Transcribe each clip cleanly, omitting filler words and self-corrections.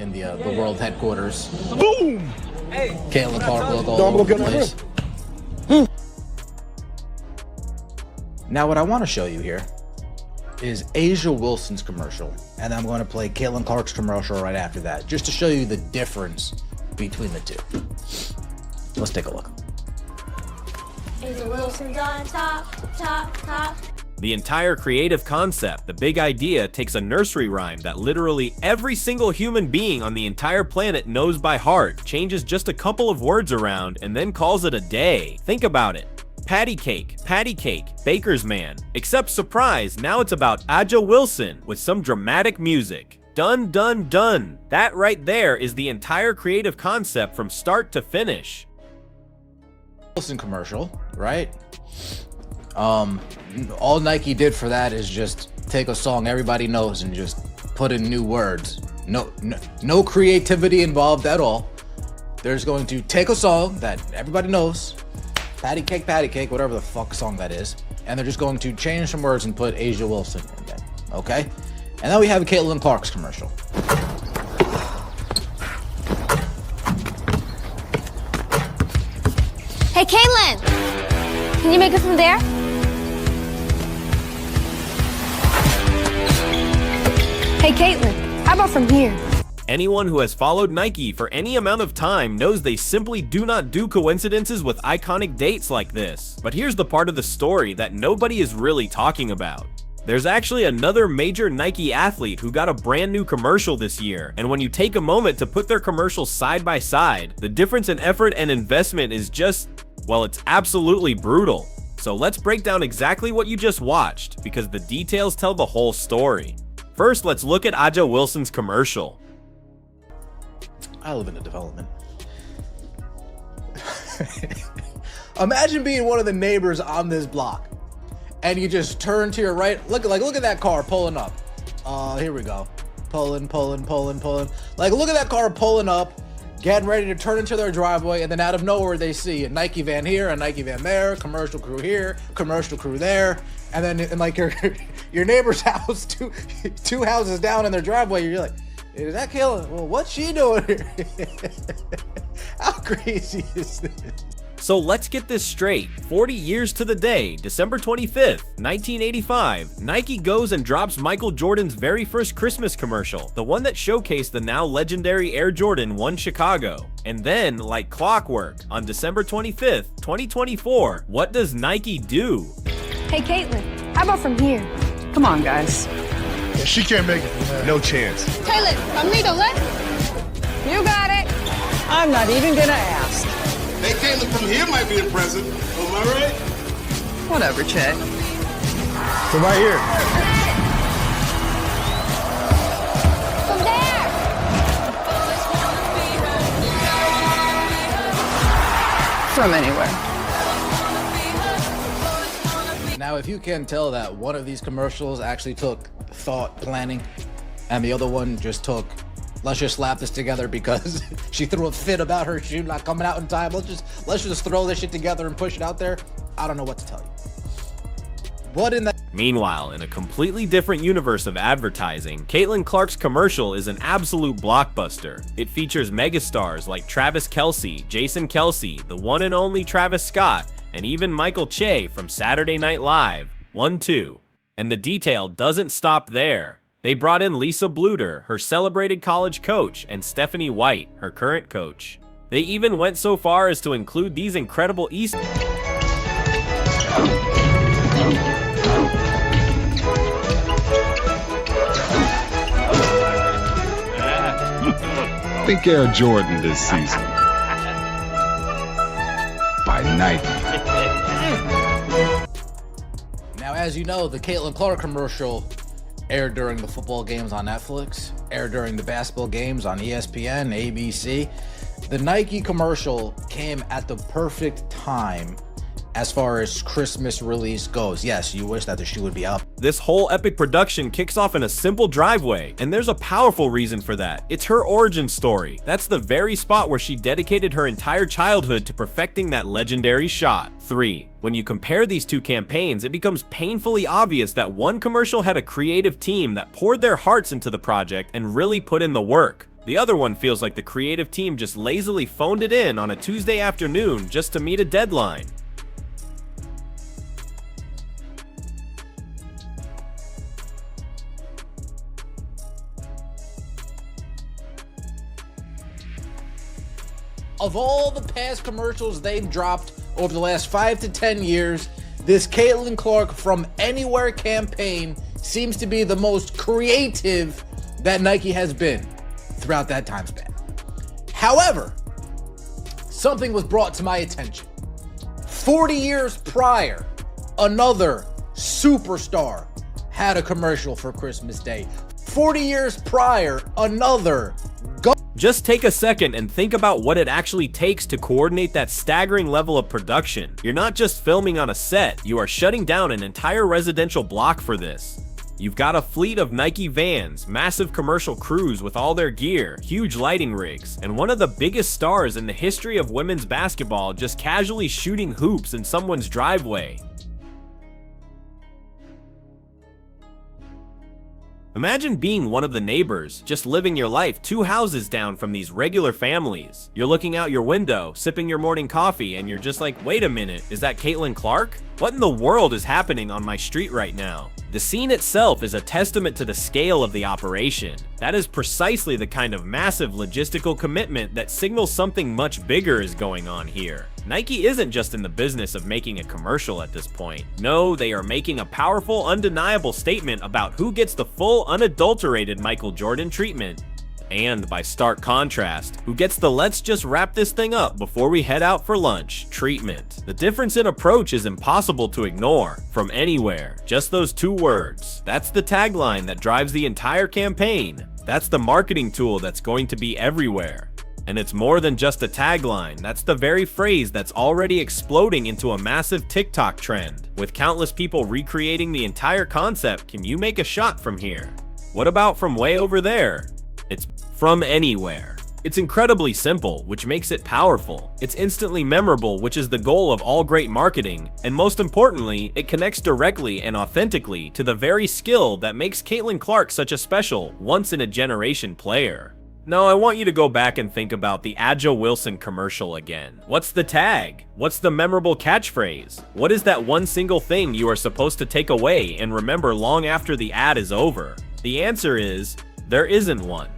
in the world headquarters. Boom! Hey, Caitlin Clark logo No, I'm all gonna over the get place. Now what I want to show you here is Asia Wilson's commercial, and I'm going to play Caitlin Clark's commercial right after that, just to show you the difference between the two. Let's take a look. Asia Wilson's on top, top, top. The entire creative concept, the big idea, takes a nursery rhyme that literally every single human being on the entire planet knows by heart, changes just a couple of words around, and then calls it a day. Think about it. Patty cake, baker's man. Except surprise, now it's about Aja Wilson with some dramatic music. Done, done, done. That right there is the entire creative concept from start to finish. Wilson commercial, right? All Nike did for that is just take a song everybody knows and just put in new words. No creativity involved at all. They're just going to take a song that everybody knows, patty cake, whatever the fuck song that is, and they're just going to change some words and put Asia Wilson in there, okay? And then we have Caitlin Clark's commercial. Hey, Caitlin! Can you make it from there? Hey, Caitlin, how about from here? Anyone who has followed Nike for any amount of time knows they simply do not do coincidences with iconic dates like this. But here's the part of the story that nobody is really talking about. There's actually another major Nike athlete who got a brand new commercial this year, and when you take a moment to put their commercials side by side, the difference in effort and investment is just, well, it's absolutely brutal. So let's break down exactly what you just watched, because the details tell the whole story. First, let's look at Aja Wilson's commercial. I live in a development. Imagine being one of the neighbors on this block, and you just turn to your right. Look at that car pulling up. Here we go. Pulling. Like, look at that car pulling up, getting ready to turn into their driveway, and then out of nowhere they see a Nike van here, a Nike van there, commercial crew here, commercial crew there, and then in like your neighbor's house, two houses down in their driveway, you're like, is that Caitlin? Well, what's she doing here? How crazy is this? So let's get this straight. 40 years to the day, December 25th, 1985, Nike goes and drops Michael Jordan's very first Christmas commercial, the one that showcased the now legendary Air Jordan 1 Chicago. And then, like clockwork, on December 25th, 2024, what does Nike do? Hey, Caitlin, how about from here? Come on, guys. Yeah, she can't make it. No chance. Caitlin, conmigo, what? You got it. I'm not even gonna ask. Hey, Caitlin, from here might be a present. Am I right? Whatever, Chet. So right here. From there! From anywhere. Now, if you can tell that one of these commercials actually took thought planning, and the other one just took, let's just slap this together because she threw a fit about her shoe not coming out in time. Let's just throw this shit together and push it out there. I don't know what to tell you. What in the... Meanwhile, in a completely different universe of advertising, Caitlin Clark's commercial is an absolute blockbuster. It features megastars like Travis Kelce, Jason Kelce, the one and only Travis Scott, and even Michael Che from Saturday Night Live, 1-2. And the detail doesn't stop there. They brought in Lisa Bluter, her celebrated college coach, and Stephanie White, her current coach. They even went so far as to include these incredible Easter Think Air Jordan this season. By Nike. Now, as you know, the Caitlin Clark commercial aired during the football games on Netflix, aired during the basketball games on ESPN, ABC. The Nike commercial came at the perfect time as far as Christmas release goes. Yes, you wish that the shoe would be up. This whole epic production kicks off in a simple driveway, and there's a powerful reason for that. It's her origin story. That's the very spot where she dedicated her entire childhood to perfecting that legendary shot. 3. When you compare these two campaigns, it becomes painfully obvious that one commercial had a creative team that poured their hearts into the project and really put in the work, The other one feels like the creative team just lazily phoned it in on a Tuesday afternoon just to meet a deadline. Of all the past commercials they've dropped over the last 5 to 10 years, this Caitlin Clark From Anywhere campaign seems to be the most creative that Nike has been throughout that time span. However, something was brought to my attention. 40 years prior, another superstar had a commercial for Christmas Day. 40 years prior, another Just take a second and think about what it actually takes to coordinate that staggering level of production. You're not just filming on a set, you are shutting down an entire residential block for this. You've got a fleet of Nike vans, massive commercial crews with all their gear, huge lighting rigs, and one of the biggest stars in the history of women's basketball just casually shooting hoops in someone's driveway. Imagine being one of the neighbors, just living your life 2 houses down from these regular families. You're looking out your window, sipping your morning coffee, and you're just like, wait a minute, is that Caitlin Clark? What in the world is happening on my street right now? The scene itself is a testament to the scale of the operation. That is precisely the kind of massive logistical commitment that signals something much bigger is going on here. Nike isn't just in the business of making a commercial at this point. No, they are making a powerful, undeniable statement about who gets the full, unadulterated Michael Jordan treatment. And by stark contrast, who gets the let's just wrap this thing up before we head out for lunch treatment. The difference in approach is impossible to ignore. From anywhere, just those 2 words. That's the tagline that drives the entire campaign. That's the marketing tool that's going to be everywhere. And it's more than just a tagline, that's the very phrase that's already exploding into a massive TikTok trend. With countless people recreating the entire concept, can you make a shot from here? What about from way over there? It's from anywhere. It's incredibly simple, which makes it powerful. It's instantly memorable, which is the goal of all great marketing. And most importantly, it connects directly and authentically to the very skill that makes Caitlin Clark such a special, once-in-a-generation player. Now I want you to go back and think about the Aja Wilson commercial again. What's the tag? What's the memorable catchphrase? What is that one single thing you are supposed to take away and remember long after the ad is over? The answer is, there isn't one.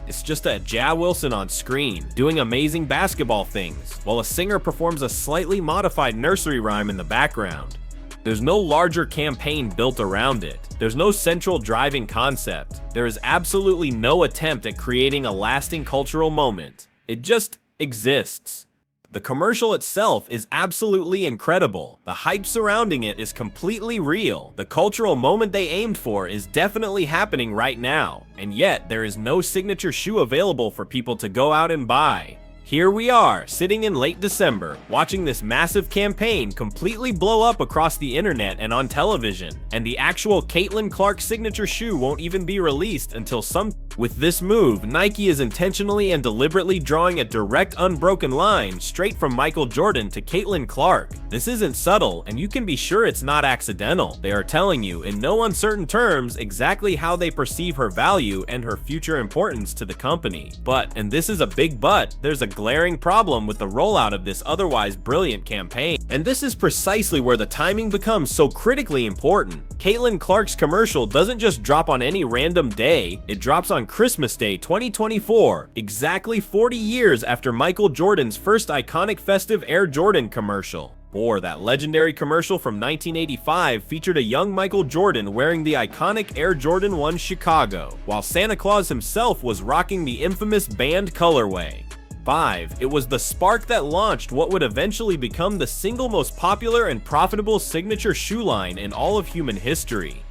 It's just a Ja Wilson on screen, doing amazing basketball things, while a singer performs a slightly modified nursery rhyme in the background. There's no larger campaign built around it. There's no central driving concept. There is absolutely no attempt at creating a lasting cultural moment. It just exists. The commercial itself is absolutely incredible. The hype surrounding it is completely real. The cultural moment they aimed for is definitely happening right now. And yet, there is no signature shoe available for people to go out and buy. Here we are, sitting in late December, watching this massive campaign completely blow up across the internet and on television, and the actual Caitlin Clark signature shoe won't even be released until some. With this move, Nike is intentionally and deliberately drawing a direct, unbroken line straight from Michael Jordan to Caitlin Clark. This isn't subtle, and you can be sure it's not accidental. They are telling you, in no uncertain terms, exactly how they perceive her value and her future importance to the company. But, and this is a big but, there's a glaring problem with the rollout of this otherwise brilliant campaign. And this is precisely where the timing becomes so critically important. Caitlin Clark's commercial doesn't just drop on any random day, it drops on Christmas Day 2024, exactly 40 years after Michael Jordan's first iconic festive Air Jordan commercial. Or that legendary commercial from 1985 featured a young Michael Jordan wearing the iconic Air Jordan 1 Chicago, while Santa Claus himself was rocking the infamous band colorway. 5. It was the spark that launched what would eventually become the single most popular and profitable signature shoe line in all of human history.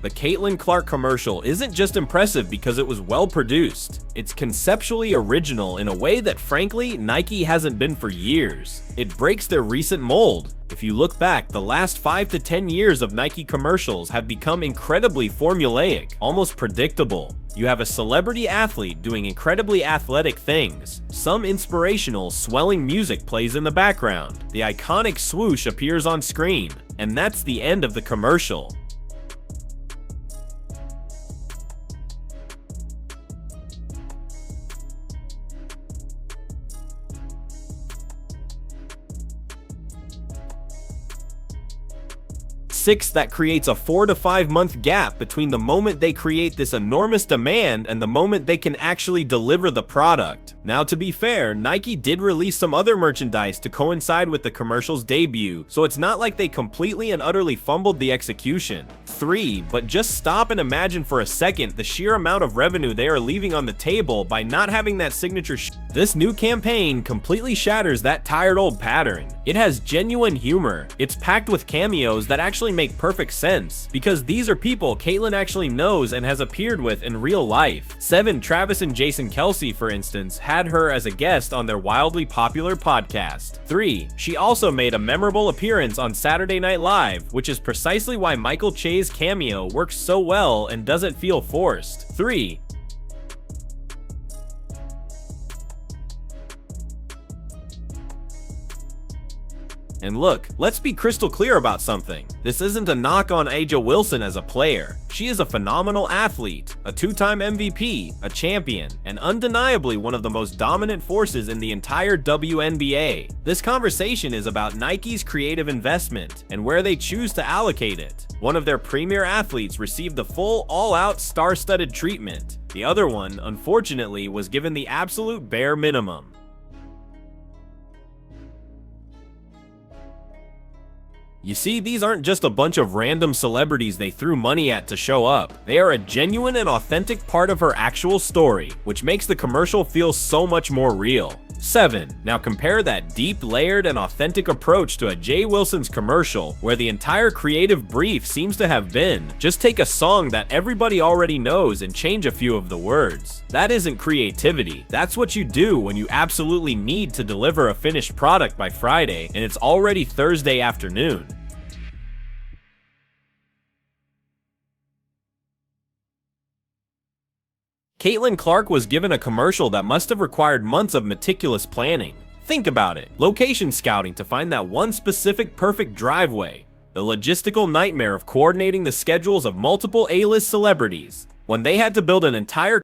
The Caitlin Clark commercial isn't just impressive because it was well produced. It's conceptually original in a way that frankly Nike hasn't been for years. It breaks their recent mold. If you look back, the last 5 to 10 years of Nike commercials have become incredibly formulaic, almost predictable. You have a celebrity athlete doing incredibly athletic things. Some inspirational, swelling music plays in the background. The iconic swoosh appears on screen, and that's the end of the commercial. 6, that creates a 4 to 5 month gap between the moment they create this enormous demand and the moment they can actually deliver the product. Now, to be fair, Nike did release some other merchandise to coincide with the commercial's debut, so it's not like they completely and utterly fumbled the execution. 3, but just stop and imagine for a second the sheer amount of revenue they are leaving on the table by not having that signature This new campaign completely shatters that tired old pattern. It has genuine humor, it's packed with cameos that actually make perfect sense, because these are people Caitlyn actually knows and has appeared with in real life. 7, Travis and Jason Kelce, for instance, had her as a guest on their wildly popular podcast. 3, she also made a memorable appearance on Saturday Night Live, which is precisely why Michael Che's cameo works so well and doesn't feel forced. 3, and look, let's be crystal clear about something. This isn't a knock on A'ja Wilson as a player. She is a phenomenal athlete, a 2-time MVP, a champion, and undeniably one of the most dominant forces in the entire WNBA. This conversation is about Nike's creative investment and where they choose to allocate it. One of their premier athletes received the full all-out star-studded treatment. The other one, unfortunately, was given the absolute bare minimum. You see, these aren't just a bunch of random celebrities they threw money at to show up. They are a genuine and authentic part of her actual story, which makes the commercial feel so much more real. 7. Now compare that deep, layered, and authentic approach to a Jay Wilson's commercial, where the entire creative brief seems to have been, just take a song that everybody already knows and change a few of the words. That isn't creativity. That's what you do when you absolutely need to deliver a finished product by Friday, and it's already Thursday afternoon. Caitlin Clark was given a commercial that must have required months of meticulous planning. Think about it. Location scouting to find that one specific perfect driveway. The logistical nightmare of coordinating the schedules of multiple A-list celebrities. When they had to build an entire